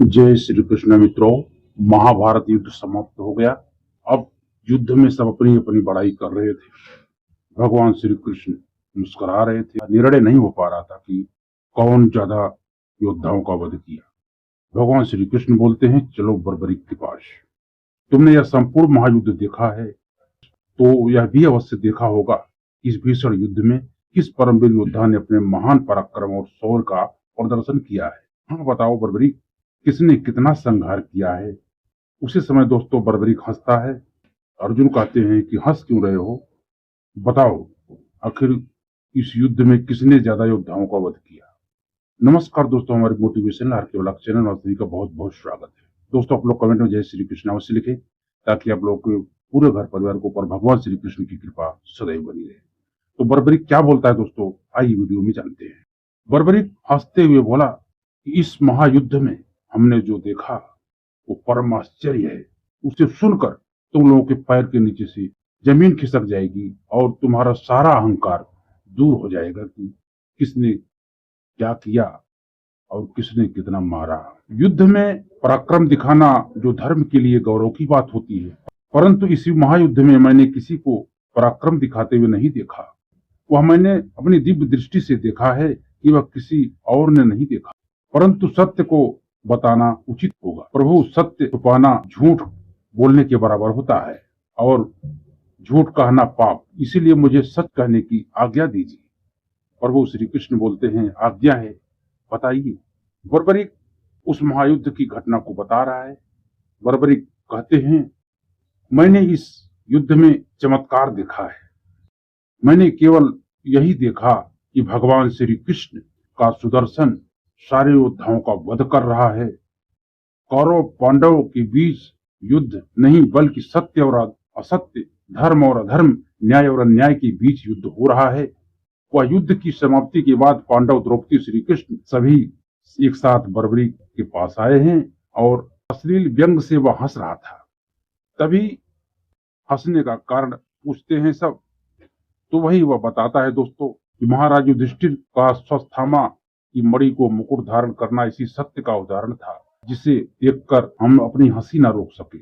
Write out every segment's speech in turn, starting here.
जय श्री कृष्ण मित्रों। महाभारत युद्ध समाप्त हो गया। अब युद्ध में सब अपनी अपनी बड़ाई कर रहे थे। भगवान श्री कृष्ण मुस्कुरा रहे थे। निर्णय नहीं हो पा रहा था कि कौन ज्यादा योद्धाओं का वध किया। भगवान श्री कृष्ण बोलते हैं, चलो बर्बरीक के पास। तुमने यह संपूर्ण महायुद्ध देखा है तो यह भी अवश्य देखा होगा कि इस भीषण युद्ध में किस परमवीर योद्धा ने अपने महान पराक्रम और शौर्य का प्रदर्शन किया है। हाँ बताओ बर्बरीक, किसने कितना संहार किया है। उसी समय दोस्तों बर्बरीक हंसता है। अर्जुन कहते हैं कि हंस क्यों रहे हो, बताओ आखिर इस युद्ध में किसने ज्यादा योद्धाओं का वध किया। नमस्कार दोस्तों, हमारे मोटिवेशनल आर के व्लॉग चैनल में सभी का बहुत बहुत स्वागत है। दोस्तों आप लोग कमेंट में जय श्री कृष्ण अवश्य लिखें ताकि आप लोग के पूरे घर परिवार को ऊपर भगवान श्री कृष्ण की कृपा सदैव बनी रहे। तो बर्बरीक क्या बोलता है दोस्तों, आइए वीडियो में जानते हैं। बर्बरीक हंसते हुए बोला कि इस महायुद्ध में हमने जो देखा वो परम आश्चर्य है। उसे सुनकर तुम लोगों के पैर के नीचे से जमीन खिसक जाएगी और तुम्हारा सारा अहंकार दूर हो जाएगा कि किसने क्या किया और किसने कितना मारा। युद्ध में पराक्रम दिखाना जो धर्म के लिए गौरव की बात होती है, परंतु इसी महायुद्ध में मैंने किसी को पराक्रम दिखाते हुए नहीं देखा। वह मैंने अपनी दिव्य दृष्टि से देखा है कि वह किसी और ने नहीं देखा। परंतु सत्य को बताना उचित होगा। प्रभु, सत्य छुपाना झूठ बोलने के बराबर होता है और झूठ कहना पाप। इसीलिए मुझे सच कहने की आज्ञा दीजिए। प्रभु श्री कृष्ण बोलते हैं, आज्ञा है, बताइए। बर्बरीक उस महायुद्ध की घटना को बता रहा है। बर्बरीक कहते हैं, मैंने इस युद्ध में चमत्कार देखा है। मैंने केवल यही देखा कि भगवान श्री कृष्ण का सुदर्शन सारे योद्धाओं का वध कर रहा है। कौरव पांडवों के बीच युद्ध नहीं बल्कि सत्य और असत्य, धर्म और अधर्म, न्याय और अन्याय के बीच युद्ध हो रहा है। वह युद्ध की समाप्ति के बाद पांडव, द्रौपदी, श्री कृष्ण सभी एक साथ बर्बरीक के पास आए हैं और अश्लील व्यंग से वह हंस रहा था। तभी हंसने का कारण पूछते हैं सब, तो वही वह बताता है दोस्तों कि महाराज युधिष्ठिर का स्वस्थामा की मणि को मुकुट धारण करना इसी सत्य का उदाहरण था, जिसे देखकर हम अपनी हंसी न रोक सके।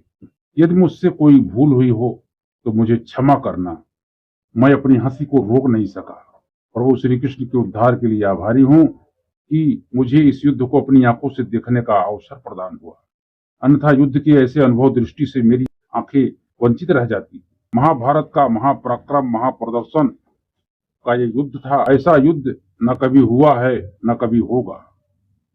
यदि मुझसे कोई भूल हुई हो तो मुझे क्षमा करना, मैं अपनी हंसी को रोक नहीं सका। प्रभु श्री कृष्ण के उद्धार के लिए आभारी हूँ कि मुझे इस युद्ध को अपनी आंखों से देखने का अवसर प्रदान हुआ, अन्यथा युद्ध के ऐसे अनुभव दृष्टि से मेरी आंखें वंचित रह जाती। महाभारत का महापराक्रम, महाप्रदर्शन का ये युद्ध था। ऐसा युद्ध न कभी हुआ है न कभी होगा।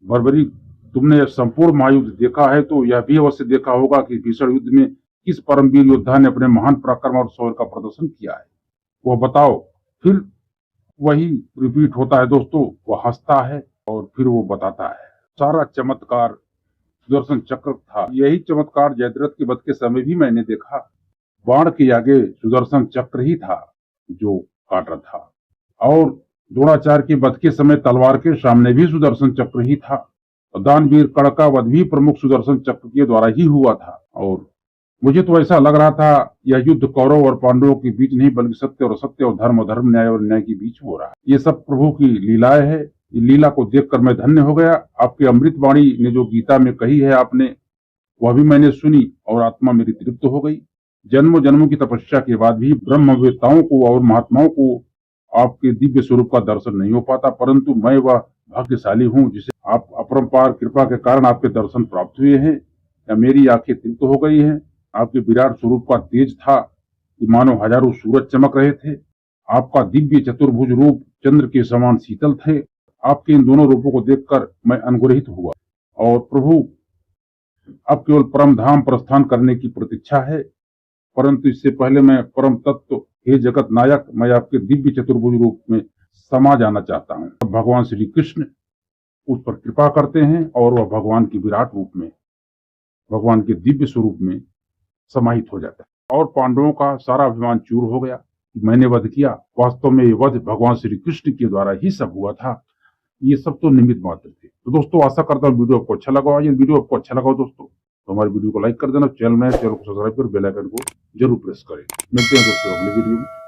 बर्बरीक, तुमने यह संपूर्ण महायुद्ध देखा है तो यह भी अवश्य देखा होगा कि भीषण युद्ध में किस परमवीर योद्धा ने अपने महान पराक्रम और शौर्य का प्रदर्शन किया है, वह बताओ। फिर वही रिपीट होता है दोस्तों। वह हंसता है और फिर वो बताता है। सारा चमत्कार सुदर्शन चक्र था। यही चमत्कार जयद्रथ के वध के समय भी मैंने देखा। बाण के आगे सुदर्शन चक्र ही था जो काटा था, और द्रोणाचार्य के वध के समय तलवार के सामने भी सुदर्शन चक्र ही था। दानवीर कर्ण का वध भी प्रमुख सुदर्शन चक्र के द्वारा ही हुआ था। और मुझे तो ऐसा लग रहा था यह युद्ध कौरव और पांडवों के बीच नहीं बल्कि सत्य और असत्य और धर्म और धर्म, न्याय और न्याय के बीच हो रहा है। ये सब प्रभु की लीलाएं है। लीला को देखकर मैं धन्य हो गया। आपकी अमृत वाणी ने जो गीता में कही है आपने, वह भी मैंने सुनी और आत्मा मेरी तृप्त हो गई। जन्मों जन्मों की तपस्या के बाद भी ब्रह्मवेत्ताओं को और महात्माओं को आपके दिव्य स्वरूप का दर्शन नहीं हो पाता, परंतु मैं वह भाग्यशाली हूँ जिसे आप अपरंपार कृपा के कारण आपके दर्शन प्राप्त हुए हैं। या मेरी आंखें तृप्त हो गई हैं। आपके विराट स्वरूप का तेज था कि मानो हजारों सूरज चमक रहे थे। आपका दिव्य चतुर्भुज रूप चंद्र के समान शीतल थे। आपके इन दोनों रूपों को देखकर मैं अनुग्रहित हुआ। और प्रभु, अब केवल परम धाम प्रस्थान करने की प्रतीक्षा है, परंतु इससे पहले मैं परम तत्व, हे जगत नायक, मैं आपके दिव्य चतुर्भुज रूप में समा जाना चाहता हूँ। भगवान श्री कृष्ण उस पर कृपा करते हैं और वह भगवान की विराट रूप में, भगवान के दिव्य स्वरूप में समाहित हो जाता है। और पांडवों का सारा अभिमान चूर हो गया। मैंने वध किया, वास्तव में ये वध भगवान श्री कृष्ण के द्वारा ही सब हुआ था। ये सब तो निमित्त मात्र थे। तो दोस्तों आशा करता हूँ वीडियो आपको अच्छा लगा। ये वीडियो आपको अच्छा लगा दोस्तों तो हमारी वीडियो को लाइक कर देना, चैनल को सब्सक्राइब कर बेल आइकन को जरूर प्रेस करें। मिलते हैं दोस्तों अगले वीडियो में।